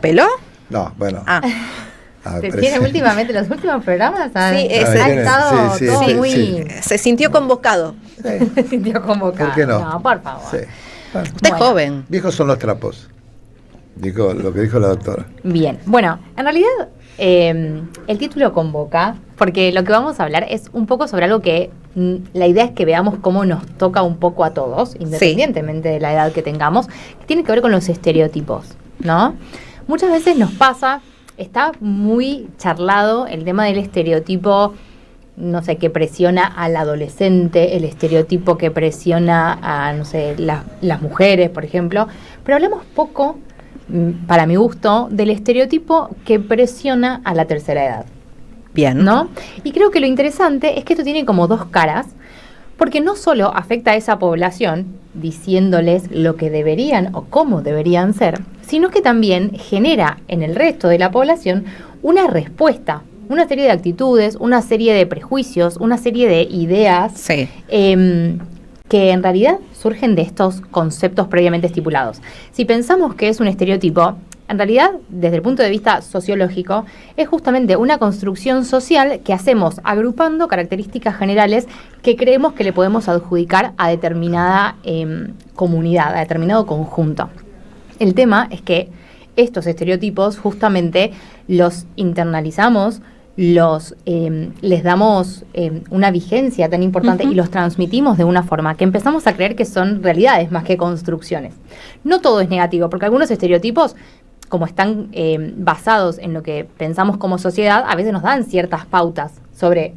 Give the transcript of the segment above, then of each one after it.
peló? No, bueno. Tiene últimamente, los últimos programas ha estado todo muy... Sí. Se sintió convocado. Sí. Se sintió convocado. ¿Por qué no? No, por favor. Sí. Bueno, Usted es joven. viejos son los trapos. Dijo lo que dijo la doctora. Bien, bueno, en realidad el título convoca, porque lo que vamos a hablar es un poco sobre algo que la idea es que veamos cómo nos toca un poco a todos, independientemente de la edad que tengamos, que tiene que ver con los estereotipos, ¿no? Muchas veces nos pasa, está muy charlado el tema del estereotipo, no sé, que presiona al adolescente, el estereotipo que presiona a, no sé, las mujeres, por ejemplo, pero hablamos poco, para mi gusto, del estereotipo que presiona a la tercera edad. Bien. ¿No? Y creo que lo interesante es que esto tiene como dos caras, porque no solo afecta a esa población, diciéndoles lo que deberían o cómo deberían ser, sino que también genera en el resto de la población una respuesta, una serie de actitudes, una serie de prejuicios, una serie de ideas que en realidad surgen de estos conceptos previamente estipulados. Si pensamos que es un estereotipo, en realidad, desde el punto de vista sociológico, es justamente una construcción social que hacemos agrupando características generales que creemos que le podemos adjudicar a determinada comunidad, a determinado conjunto. El tema es que estos estereotipos justamente los internalizamos, les damos una vigencia tan importante y los transmitimos de una forma que empezamos a creer que son realidades más que construcciones. No todo es negativo, porque algunos estereotipos, como están basados en lo que pensamos como sociedad, a veces nos dan ciertas pautas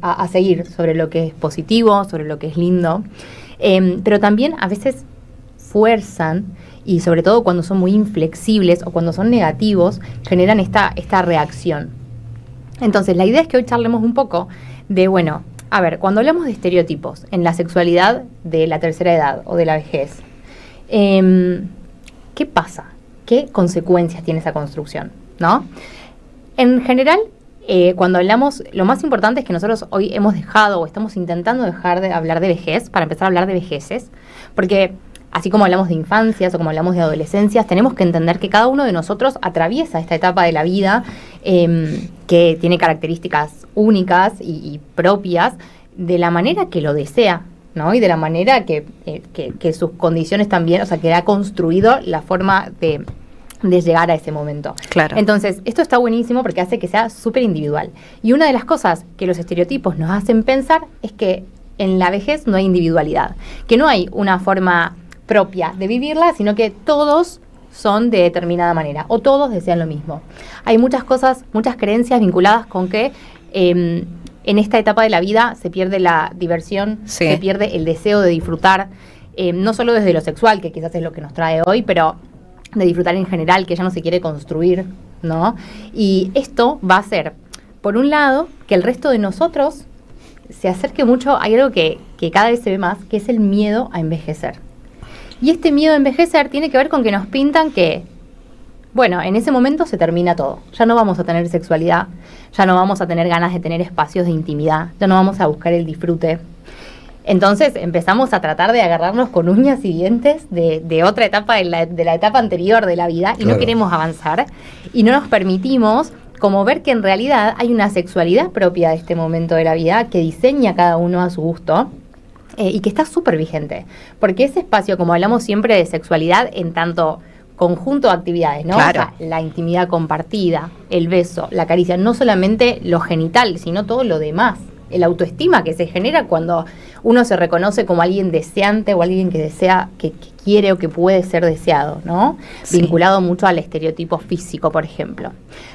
a seguir, sobre lo que es positivo, sobre lo que es lindo, pero también a veces fuerzan, y sobre todo cuando son muy inflexibles o cuando son negativos, generan esta reacción. Entonces, la idea es que hoy charlemos un poco de, bueno, a ver, cuando hablamos de estereotipos en la sexualidad de la tercera edad o de la vejez, ¿qué pasa? ¿Qué consecuencias tiene esa construcción? ¿No? En general, cuando hablamos, lo más importante es que nosotros hoy hemos dejado o estamos intentando dejar de hablar de vejez para empezar a hablar de vejeces, porque así como hablamos de infancias o como hablamos de adolescencias, tenemos que entender que cada uno de nosotros atraviesa esta etapa de la vida que tiene características únicas y propias de la manera que lo desea, ¿no? Y de la manera que sus condiciones también, o sea, que ha construido la forma de llegar a ese momento. Claro. Entonces, esto está buenísimo porque hace que sea súper individual. Y una de las cosas que los estereotipos nos hacen pensar es que en la vejez no hay individualidad, que no hay una forma propia de vivirla, sino que todos son de determinada manera o todos desean lo mismo. Hay muchas cosas, muchas creencias vinculadas con que en esta etapa de la vida se pierde la diversión, se pierde el deseo de disfrutar, no solo desde lo sexual, que quizás es lo que nos trae hoy, pero de disfrutar en general, que ya no se quiere construir, ¿no? Y esto va a hacer, por un lado, que el resto de nosotros se acerque mucho. Hay algo que cada vez se ve más, que es el miedo a envejecer. Y este miedo a envejecer tiene que ver con que nos pintan que, bueno, en ese momento se termina todo. Ya no vamos a tener sexualidad, ya no vamos a tener ganas de tener espacios de intimidad, ya no vamos a buscar el disfrute. Entonces empezamos a tratar de agarrarnos con uñas y dientes de otra etapa, de la etapa anterior de la vida, y no queremos avanzar. Y no nos permitimos como ver que en realidad hay una sexualidad propia de este momento de la vida que diseña cada uno a su gusto. Y que está súper vigente, porque ese espacio, como hablamos siempre de sexualidad en tanto conjunto de actividades, ¿no? Claro. O sea, la intimidad compartida, el beso, la caricia, no solamente lo genital, sino todo lo demás, el autoestima que se genera cuando uno se reconoce como alguien deseante o alguien que desea, que quiere o que puede ser deseado, ¿no? Sí. Vinculado mucho al estereotipo físico, por ejemplo.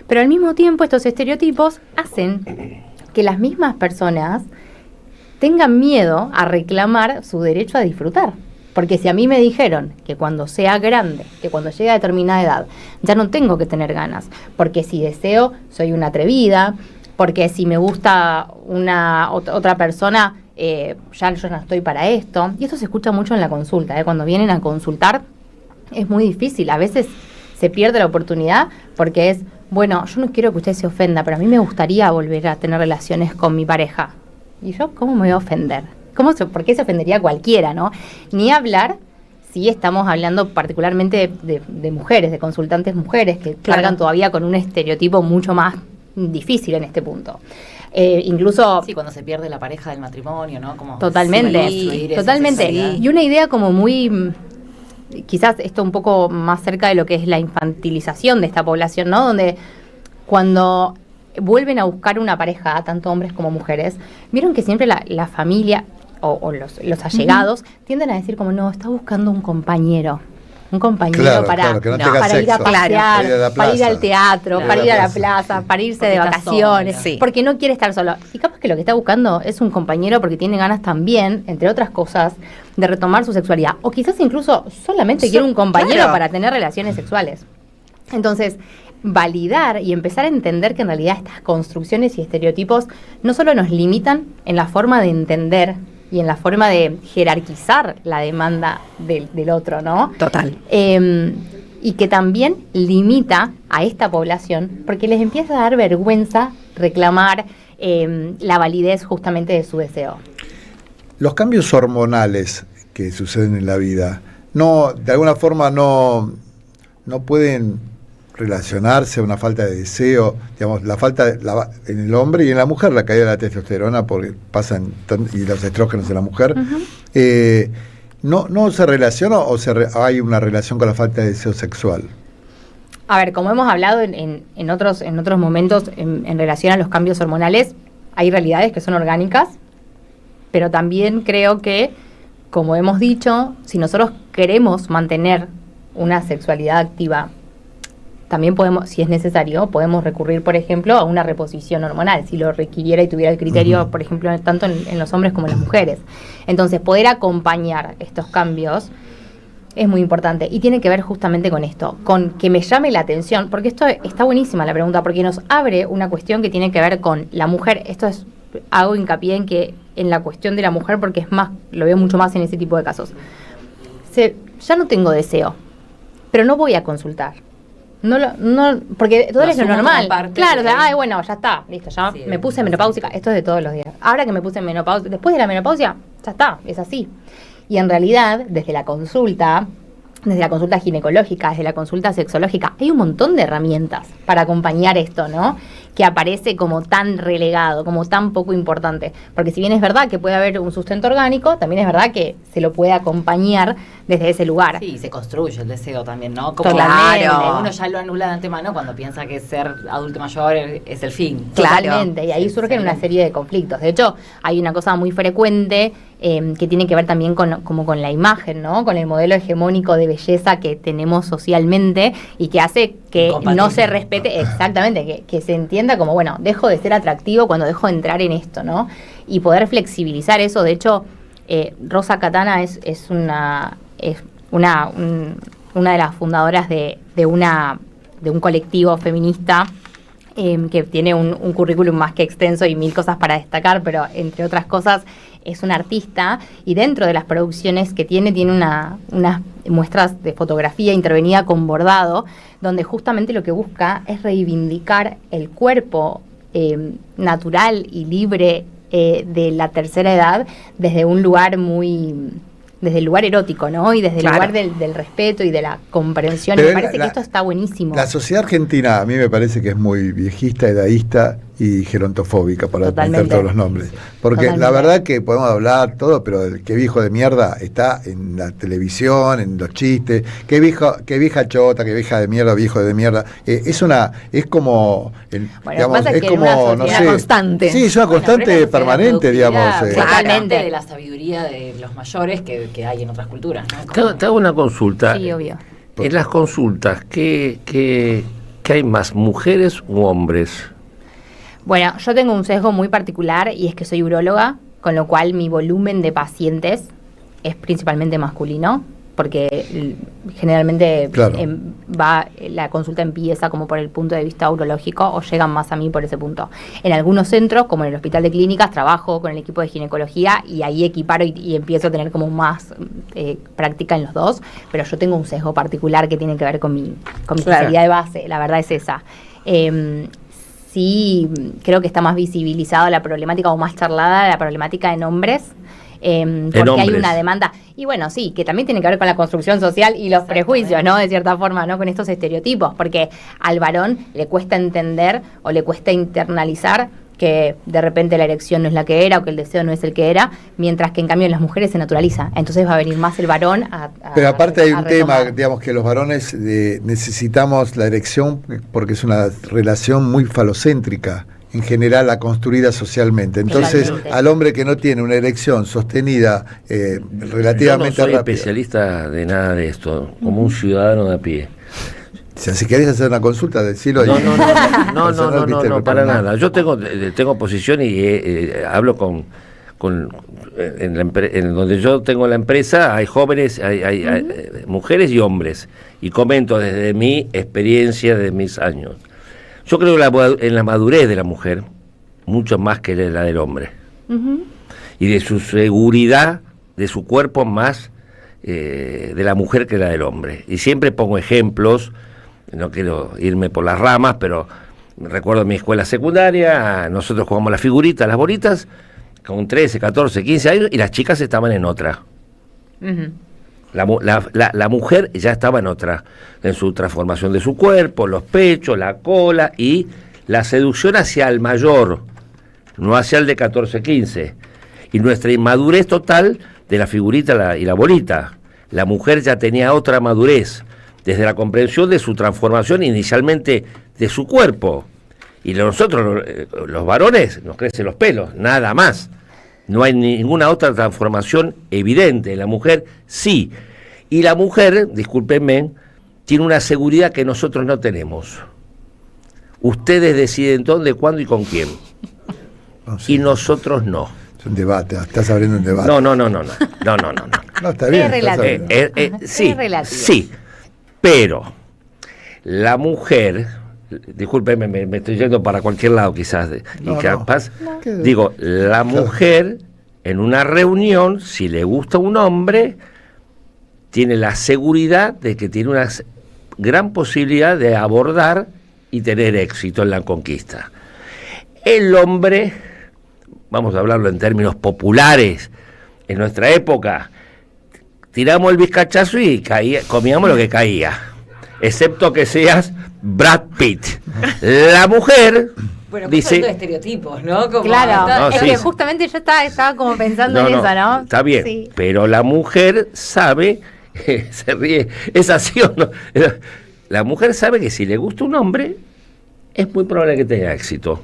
Pero al mismo tiempo estos estereotipos hacen que las mismas personas tengan miedo a reclamar su derecho a disfrutar. Porque si a mí me dijeron que cuando sea grande, que cuando llegue a determinada edad, ya no tengo que tener ganas, porque si deseo, soy una atrevida, porque si me gusta otra persona, yo no estoy para esto. Y esto se escucha mucho en la consulta, cuando vienen a consultar es muy difícil. A veces se pierde la oportunidad porque es, bueno, yo no quiero que usted se ofenda, pero a mí me gustaría volver a tener relaciones con mi pareja. ¿Y yo cómo me voy a ofender? ¿Por qué se ofendería cualquiera, no? Ni hablar sí estamos hablando particularmente de mujeres, de consultantes mujeres, que cargan todavía con un estereotipo mucho más difícil en este punto. Incluso... Sí, cuando se pierde la pareja del matrimonio, ¿no? Como totalmente, totalmente. Y una idea como muy... Quizás esto un poco más cerca de lo que es la infantilización de esta población, ¿no? Donde cuando vuelven a buscar una pareja, tanto hombres como mujeres, vieron que siempre la familia o los allegados tienden a decir como, no, está buscando un compañero Claro, para, que no no, tenga para ir a sexo. pasear, para ir al teatro, Claro, para ir a la plaza. plaza, para irse Porque de está vacaciones, sola. Sí. porque no quiere estar solo. Y capaz que lo que está buscando es un compañero porque tiene ganas también, entre otras cosas, de retomar su sexualidad. O quizás incluso solamente quiere un compañero claro. para tener relaciones sexuales. Entonces, validar y empezar a entender que en realidad estas construcciones y estereotipos no solo nos limitan en la forma de entender y en la forma de jerarquizar la demanda del otro, ¿no? Total. Y que también limita a esta población porque les empieza a dar vergüenza reclamar la validez justamente de su deseo. Los cambios hormonales que suceden en la vida, de alguna forma no pueden relacionarse a una falta de deseo, digamos, en el hombre y en la mujer, la caída de la testosterona porque y los estrógenos en la mujer. ¿No se relaciona o hay una relación con la falta de deseo sexual? A ver, como hemos hablado en otros momentos en relación a los cambios hormonales, hay realidades que son orgánicas, pero también creo que, como hemos dicho, si nosotros queremos mantener una sexualidad activa, también podemos, si es necesario, podemos recurrir, por ejemplo, a una reposición hormonal, si lo requiriera y tuviera el criterio, por ejemplo, tanto en los hombres como en las mujeres. Entonces, poder acompañar estos cambios es muy importante y tiene que ver justamente con esto, con que me llame la atención, porque esto está buenísima la pregunta, porque nos abre una cuestión que tiene que ver con la mujer. Hago hincapié en la cuestión de la mujer porque es más, lo veo mucho más en ese tipo de casos. Ya no tengo deseo, pero no voy a consultar. Porque todo es lo normal. Claro, bueno, ya está, listo, ya Sí, me puse menopáusica, esto es de todos los días. Ahora que me puse menopausia, después de la menopausia, ya está, es así. Y en realidad, desde la consulta ginecológica, desde la consulta sexológica, hay un montón de herramientas para acompañar esto, ¿no? Que aparece como tan relegado, como tan poco importante. Porque si bien es verdad que puede haber un sustento orgánico, también es verdad que se lo puede acompañar desde ese lugar. Sí, se construye el deseo también, ¿no? Como Claro. uno ya lo anula de antemano cuando piensa que ser adulto mayor es el fin. Totalmente, y ahí Sí, surgen sí. una serie de conflictos. De hecho, hay una cosa muy frecuente que tiene que ver también con la imagen, ¿no? Con el modelo hegemónico de belleza que tenemos socialmente y que hace que no se respete, exactamente, que se entienda como, bueno, dejo de ser atractivo cuando dejo de entrar en esto, ¿no? Y poder flexibilizar eso. De hecho, Rosa Katana es una de las fundadoras de un colectivo feminista que tiene un currículum más que extenso y mil cosas para destacar, pero entre otras cosas es una artista y dentro de las producciones que tiene unas muestras de fotografía intervenida con bordado, donde justamente lo que busca es reivindicar el cuerpo natural y libre de la tercera edad desde un lugar desde el lugar erótico, ¿no? Y desde Claro. el lugar del respeto y de la comprensión. Pero Y me parece que esto está buenísimo. La sociedad argentina a mí me parece que es muy viejista, edaísta y gerontofóbica, para Totalmente. meter todos los nombres. Porque Totalmente. la verdad que podemos hablar todo, pero el que viejo de mierda está en la televisión, en los chistes, que vieja chota, que vieja de mierda, viejo de mierda. Es como, digamos, pasa es que en una como, no sociedad sé. constante. Sí, es una constante permanente, digamos. Claramente de la sabiduría de los mayores que hay en otras culturas, ¿no? Te hago una consulta. Sí, obvio. En las consultas, ¿qué hay más, mujeres u hombres? Bueno, yo tengo un sesgo muy particular y es que soy uróloga, con lo cual mi volumen de pacientes es principalmente masculino, porque generalmente Claro. la consulta empieza como por el punto de vista urológico o llegan más a mí por ese punto. En algunos centros, como en el Hospital de Clínicas, trabajo con el equipo de ginecología y ahí equiparo y empiezo a tener como más práctica en los dos, pero yo tengo un sesgo particular que tiene que ver con mi Claro. especialidad de base, la verdad es esa. Sí, creo que está más visibilizada la problemática o más charlada la problemática en hombres. porque hay hombres. una demanda. Y bueno, sí, que también tiene que ver con la construcción social y los prejuicios, ¿no? De cierta forma, ¿no? Con estos estereotipos, porque al varón le cuesta entender o le cuesta internalizar que de repente la erección no es la que era o que el deseo no es el que era, mientras que en cambio en las mujeres se naturaliza. Entonces va a venir más el varón a Pero aparte hay un retomar. tema, digamos que los varones necesitamos la erección porque es una relación muy falocéntrica, en general la construida socialmente. Entonces, Totalmente. al hombre que no tiene una erección sostenida relativamente Yo no soy rápida. especialista de nada de esto, como un ciudadano de a pie. Si querés hacer una consulta, decilo. No, no, no, no, no, Personal, no, no, viste, no, pero para no. nada. Yo tengo posición y hablo en donde yo tengo la empresa, hay jóvenes, hay mujeres y hombres, y comento desde mi experiencia, de mis años. Yo creo en la madurez de la mujer, mucho más que la del hombre, y de su seguridad de su cuerpo más de la mujer que la del hombre. Y siempre pongo ejemplos. No quiero irme por las ramas, pero recuerdo mi escuela secundaria, nosotros jugamos las figuritas, las bolitas, con 13, 14, 15 años, y las chicas estaban en otra. Ujú. La mujer ya estaba en otra, en su transformación de su cuerpo, los pechos, la cola y la seducción hacia el mayor, no hacia el de 14, 15. Y nuestra inmadurez total de la figurita y la bolita. La mujer ya tenía otra madurez, desde la comprensión de su transformación inicialmente de su cuerpo. Y nosotros, los varones, nos crecen los pelos, nada más. No hay ninguna otra transformación evidente. La mujer sí. Y la mujer, discúlpenme, tiene una seguridad que nosotros no tenemos. Ustedes deciden dónde, cuándo y con quién. No, sí, Y nosotros no. es un debate, estás abriendo un debate. No. No, Está bien. Es relativo. Sí, Es relativo. sí. Pero la mujer, discúlpeme, me estoy yendo para cualquier lado quizás, y No, capaz, no. digo, la mujer en una reunión, si le gusta un hombre, tiene la seguridad de que tiene una gran posibilidad de abordar y tener éxito en la conquista. El hombre, vamos a hablarlo en términos populares, en nuestra época, tiramos el bizcachazo y comíamos lo que caía, excepto que seas Brad Pitt. La mujer Bueno, dice... de estereotipos, ¿no? Como Claro, No, es sí, que sí. justamente yo estaba como pensando en eso, ¿no? Está bien, Sí. pero la mujer sabe, se ríe, ¿es así o no? La mujer sabe que si le gusta un hombre, es muy probable que tenga éxito.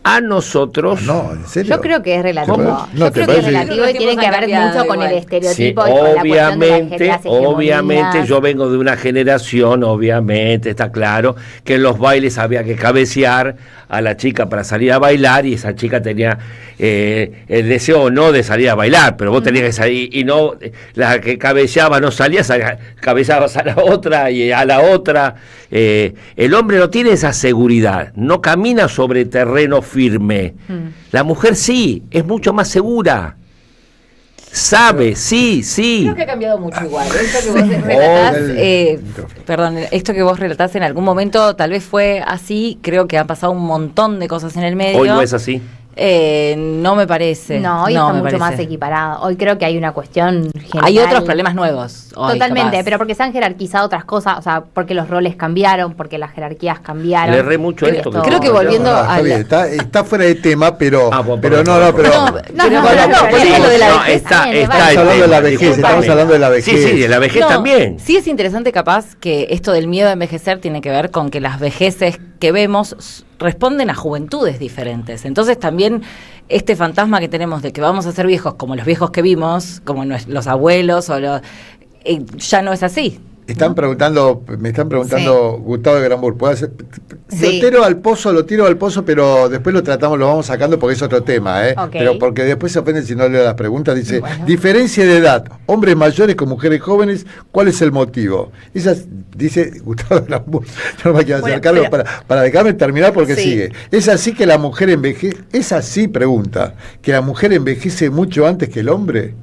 A nosotros... No, en serio. Yo creo que es relativo. ¿Cómo? ¿No Yo te creo que es parece? relativo y Los tiene tiempos que han ver cambiado mucho con el igual. estereotipo Sí, y con la cuestión de las obviamente, hegemonías. yo vengo de una generación, obviamente, está claro, que en los bailes había que cabecear a la chica para salir a bailar y esa chica tenía el deseo o no de salir a bailar, pero vos tenías que salir y no, la que cabeceaba no salía, cabeceabas a la otra y a la otra. El hombre no tiene esa seguridad, no camina sobre terreno firme. La mujer sí, es mucho más segura. Sabe, sí. Creo que ha cambiado mucho igual. Esto que vos relatás, perdón, esto que vos relatás en algún momento tal vez fue así. Creo que han pasado un montón de cosas en el medio. Hoy no es así. No me parece. No, hoy me está mucho parece. más equiparado. Hoy creo que hay una cuestión general. Hay otros problemas nuevos. Hoy, Totalmente, capaz. pero porque se han jerarquizado otras cosas, o sea, porque los roles cambiaron, porque las jerarquías cambiaron. Le erré mucho esto que Creo que No, volviendo No, está a bien, está fuera de tema, pero bueno, pero perdón, no, pero No, pero lo de la vejez está también, el estamos hablando de la tema, vejez, discúlpame. estamos hablando de la vejez. Sí, de la vejez No, también. Sí es interesante capaz que esto del miedo a envejecer tiene que ver con que las vejeces que vemos responden a juventudes diferentes. Entonces también este fantasma que tenemos de que vamos a ser viejos como los viejos que vimos, como los abuelos o ya no es así. Me están preguntando Gustavo de Granburg, ¿puede hacer? Sí. Lo tiro al pozo, pero después lo vamos sacando porque es otro tema, Ok. Pero porque después se ofenden si no leo las preguntas. Dice, Bueno. diferencia de edad, hombres mayores con mujeres jóvenes, ¿cuál es el motivo? Dice Gustavo de Granburg, yo no me quiero Bueno, acercarlo pero- para dejarme terminar porque Sí. sigue. ¿Es así que la mujer envejece? ¿Es así, pregunta, que la mujer envejece mucho antes que el hombre?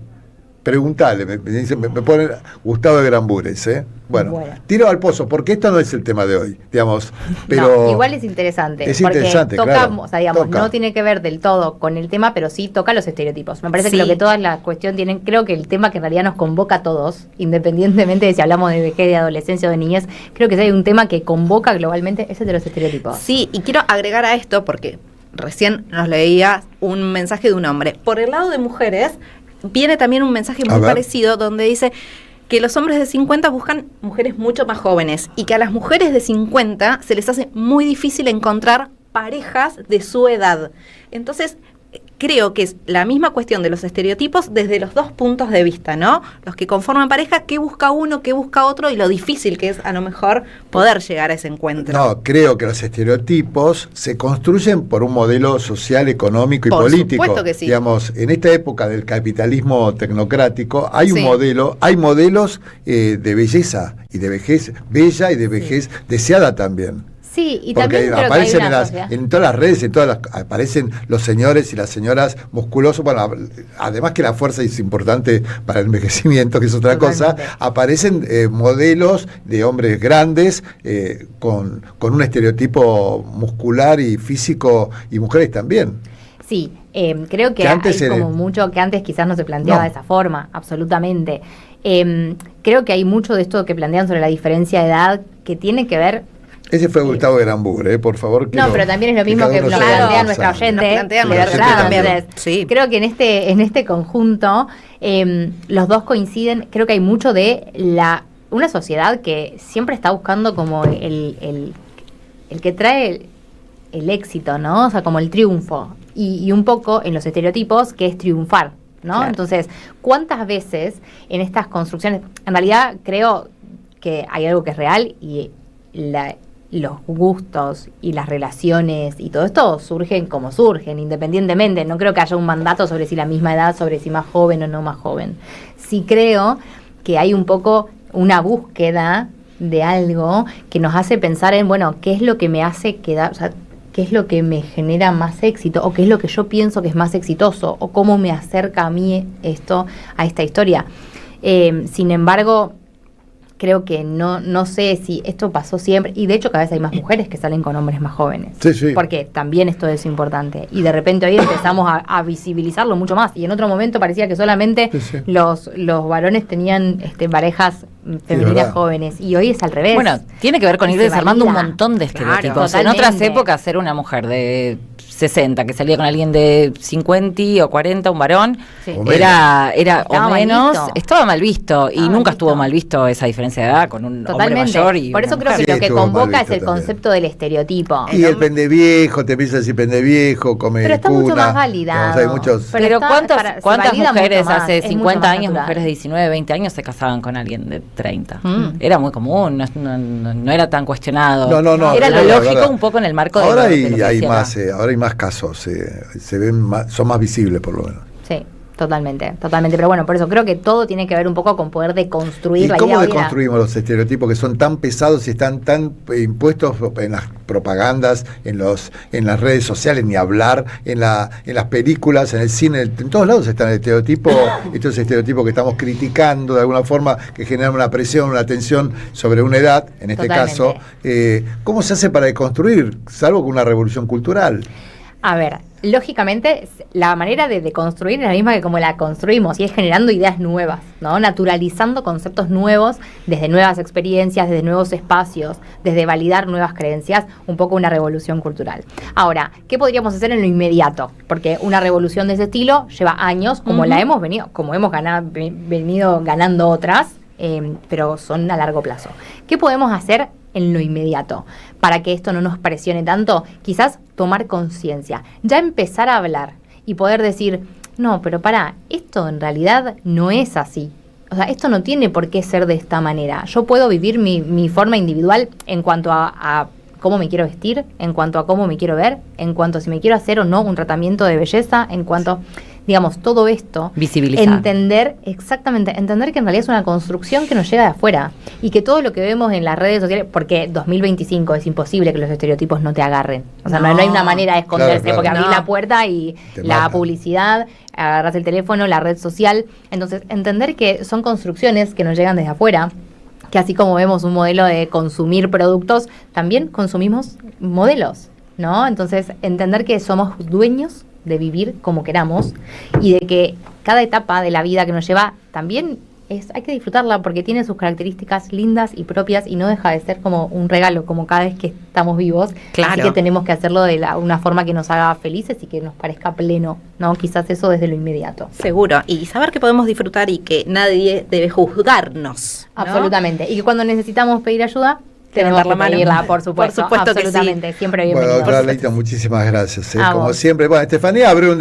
Preguntale, me dicen, me pone Gustavo de Grambures, ¿eh? Bueno, tiro al pozo, porque esto no es el tema de hoy, digamos, pero... No, igual es interesante, es porque interesante, toca, claro, o sea, digamos, toca. no tiene que ver del todo con el tema, pero sí toca los estereotipos. Me parece Sí. que lo que todas las cuestiones tienen, creo que el tema que en realidad nos convoca a todos, independientemente de si hablamos de vejez, de adolescencia o de niñez, creo que si hay un tema que convoca globalmente, es el de los estereotipos. Sí, y quiero agregar a esto, porque recién nos leía un mensaje de un hombre. Por el lado de mujeres, viene también un mensaje A muy ver. parecido, donde dice que los hombres de 50 buscan mujeres mucho más jóvenes y que a las mujeres de 50 se les hace muy difícil encontrar parejas de su edad. Entonces, creo que es la misma cuestión de los estereotipos desde los dos puntos de vista, ¿no? Los que conforman pareja, qué busca uno, qué busca otro y lo difícil que es a lo mejor poder llegar a ese encuentro. No, creo que los estereotipos se construyen por un modelo social, económico y Por político. supuesto que sí. Digamos, en esta época del capitalismo tecnocrático hay un Sí. modelo, hay modelos de belleza y de vejez bella y de vejez deseada también. Sí, y Porque también creo que hay aparecen una sociedad. en todas las redes, aparecen los señores y las señoras musculosos. Bueno, además que la fuerza es importante para el envejecimiento, que es otra Totalmente. cosa. Aparecen modelos de hombres grandes con un estereotipo muscular y físico, y mujeres también. Sí, creo que Que antes hay era- como mucho que antes quizás no se planteaba No. de esa forma, absolutamente. Creo que hay mucho de esto que plantean sobre la diferencia de edad que tiene que ver. Ese fue Gustavo Grambur, por favor. No, pero también es lo mismo que cada nos uno se plantea piensa. nuestra oyente. Nos plantea de nuestra verdad. oyente también. Entonces, Sí. creo que en este conjunto los dos coinciden. Creo que hay mucho de una sociedad que siempre está buscando como el que trae el éxito, ¿no? O sea, como el triunfo. Y un poco en los estereotipos que es triunfar, ¿no? Claro. Entonces, ¿cuántas veces en estas construcciones, en realidad creo que hay algo que es real y los gustos y las relaciones y todo esto surgen como surgen, independientemente. No creo que haya un mandato sobre si la misma edad, sobre si más joven o no más joven. Sí creo que hay un poco una búsqueda de algo que nos hace pensar en, bueno, ¿qué es lo que me hace quedar, o sea, qué es lo que me genera más éxito, o qué es lo que yo pienso que es más exitoso, o cómo me acerca a mí esto, a esta historia? Sin embargo, creo que no sé si esto pasó siempre, y de hecho cada vez hay más mujeres que salen con hombres más jóvenes, Sí, sí. porque también esto es importante, y de repente hoy empezamos a visibilizarlo mucho más, y en otro momento parecía que solamente Sí, sí. los varones tenían parejas femeninas verdad. jóvenes, y hoy es al revés. Bueno, tiene que ver con Y ir se desarmando un valida. montón de Claro, estereotipos. En totalmente. otras épocas, ser una mujer de 60 que salía con alguien de 50 o 40, un varón, Sí. O era Estaba o mal menos, visto. estaba mal visto. Y Estaba nunca mal estuvo visto. mal visto esa diferencia de edad con un hombre Totalmente. mayor y Por una eso creo mujer. que lo Sí, que estuvo mal convoca visto es el también. concepto del estereotipo. Y el pendeviejo, te empieza a decir pendeviejo, come Pero está cuna. mucho más validado. Digamos, hay muchos... Pero está- ¿cuántas se valida mujeres mucho más, hace es mucho 50 más años, natural. mujeres de 19, 20 años se casaban con alguien de 30? Mm. Era muy común, no era tan cuestionado. No, Era es lo verdad, lógico verdad. un poco en el marco de Ahora lo que hay hiciera. más, ahora hay más casos, se ven más, son más visibles por lo menos. Sí, totalmente. Pero bueno, por eso creo que todo tiene que ver un poco con poder deconstruir ¿Y la cómo idea. deconstruimos los estereotipos que son tan pesados y están tan impuestos en las propagandas, en las redes sociales, ni hablar, en las películas, en el cine, en todos lados están el estereotipo, estos estereotipos que estamos criticando de alguna forma, que generan una presión, una tensión sobre una edad, en este Totalmente. caso. ¿Cómo se hace para deconstruir, salvo con una revolución cultural? A ver, lógicamente la manera de deconstruir es la misma que como la construimos, y es generando ideas nuevas, ¿no? Naturalizando conceptos nuevos desde nuevas experiencias, desde nuevos espacios, desde validar nuevas creencias, un poco una revolución cultural. Ahora, ¿qué podríamos hacer en lo inmediato? Porque una revolución de ese estilo lleva años, como la hemos venido, como hemos venido ganando otras, pero son a largo plazo. ¿Qué podemos hacer en lo inmediato para que esto no nos presione tanto? Quizás tomar conciencia, ya empezar a hablar y poder decir, no, pero pará, esto en realidad no es así. O sea, esto no tiene por qué ser de esta manera. Yo puedo vivir mi forma individual en cuanto a cómo me quiero vestir, en cuanto a cómo me quiero ver, en cuanto a si me quiero hacer o no un tratamiento de belleza, en cuanto... digamos, todo esto, Visibilizar. entender que en realidad es una construcción que nos llega de afuera y que todo lo que vemos en las redes sociales, porque 2025 es imposible que los estereotipos no te agarren. O sea, no hay una manera de esconderse, Claro. porque abrís No. la puerta y Te la matan. publicidad, agarras el teléfono, la red social. Entonces, entender que son construcciones que nos llegan desde afuera, que así como vemos un modelo de consumir productos, también consumimos modelos, ¿no? Entonces, entender que somos dueños de vivir como queramos y de que cada etapa de la vida que nos lleva también hay que disfrutarla porque tiene sus características lindas y propias y no deja de ser como un regalo, como cada vez que estamos vivos. Claro. Así que tenemos que hacerlo de una forma que nos haga felices y que nos parezca pleno, ¿no? Quizás eso desde lo inmediato. Seguro. Y saber que podemos disfrutar y que nadie debe juzgarnos. ¿no? Absolutamente. Y que cuando necesitamos pedir ayuda, tenemos Levantar que la mano. pedirla, por supuesto. Por supuesto que sí. Absolutamente. Siempre bienvenido. Bueno, Carlita, muchísimas gracias. A Como vos. siempre. Bueno, Estefanía abrió un